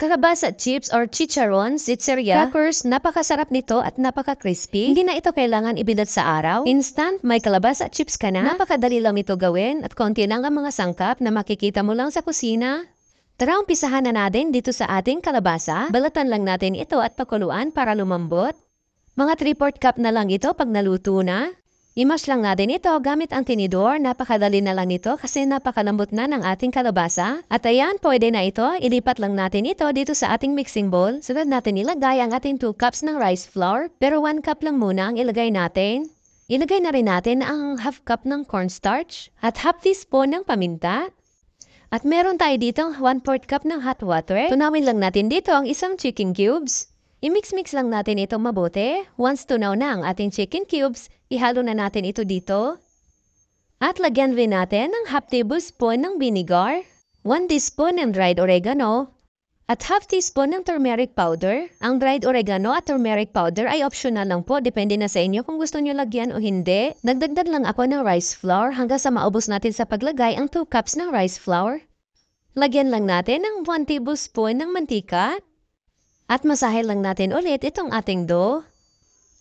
Kalabasa chips or chicharon, sitseria, crackers, napakasarap nito at napaka-crispy. Hindi na ito kailangan ibinat sa araw. Instant, may kalabasa chips ka na. Napakadali lang ito gawin at konti lang ang mga sangkap na makikita mo lang sa kusina. Tara, umpisahan na natin dito sa ating kalabasa. Balatan lang natin ito at pakuluan para lumambot. Mga 3/4 cup na lang ito pag naluto na. I-mash lang natin ito gamit ang tinidor. Napakadali na lang ito kasi napakalambot na ng ating kalabasa. At ayan, pwede na ito. Ilipat lang natin ito dito sa ating mixing bowl. Sunod natin ilagay ang ating 2 cups ng rice flour. Pero 1 cup lang muna ang ilagay natin. Ilagay na rin natin ang half cup ng cornstarch at half teaspoon ng paminta. At meron tayo dito 1/4 cup ng hot water. Tunawin lang natin dito ang isang chicken cubes. I-mix-mix lang natin ito mabuti. Once tunaw na ang ating chicken cubes, ihalo na natin ito dito. At lagyan rin natin ng half tablespoon ng vinegar, 1 teaspoon ng dried oregano, at half teaspoon ng turmeric powder. Ang dried oregano at turmeric powder ay optional lang po. Depende na sa inyo kung gusto nyo lagyan o hindi. Nagdagdag lang ako ng rice flour hanggang sa maubos natin sa paglagay ang 2 cups ng rice flour. Lagyan lang natin ng 1 tablespoon ng mantika. At masahe lang natin ulit itong ating dough.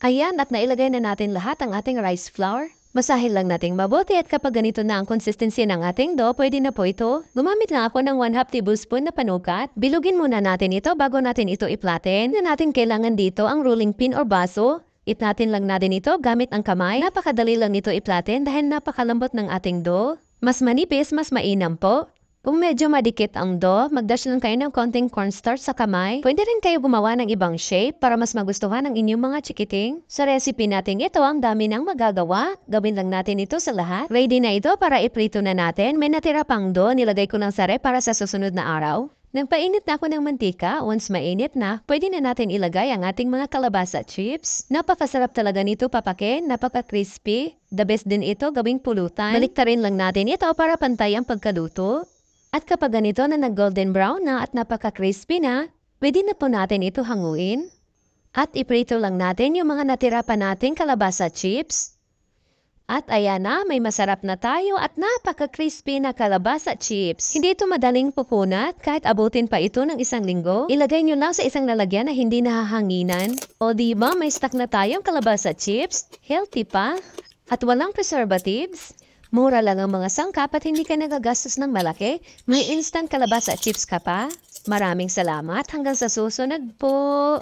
Ayan, at nailagay na natin lahat ang ating rice flour. Masahe lang natin mabuti at kapag ganito na ang consistency ng ating dough, pwede na po ito. Gumamit lang ako ng 1/2 tablespoon na panukat. Bilugin muna natin ito bago natin ito iplatin. Na natin kailangan dito ang rolling pin or baso. Itnatin lang natin ito gamit ang kamay. Napakadali lang nito iplatin dahil napakalambot ng ating dough. Mas manipis, mas mainam po. Kung medyo madikit ang dough, magdash lang kayo ng konting cornstarch sa kamay. Pwede rin kayo gumawa ng ibang shape para mas magustuhan ng inyong mga chikiting. Sa recipe natin ito, ang dami nang magagawa. Gawin lang natin ito sa lahat. Ready na ito para iprito na natin. May natira pang dough, nilagay ko ng sare para sa susunod na araw. Nagpainit na ako ng mantika. Once mainit na, pwede na natin ilagay ang ating mga kalabasa chips. Napakasarap talaga nito papakin, napaka-crispy. The best din ito gawing pulutan. Baliktarin lang natin ito para pantay ang pagkaluto. At kapag ganito na nag-golden brown na at napaka-crispy na, pwede na po natin ito hanguin. At iprito lang natin yung mga natira pa nating kalabasa chips. At ayan na, may masarap na tayo at napaka-crispy na kalabasa chips. Hindi ito madaling pupunat kahit abutin pa ito ng 1 linggo. Ilagay nyo lang sa isang lalagyan na hindi nahahanginan. O diba, may stock na tayong kalabasa chips. Healthy pa. At walang preservatives. Mura lang ang mga sangkap at hindi ka nagagastos ng malaki. May instant kalabasa chips ka pa. Maraming salamat. Hanggang sa susunod po.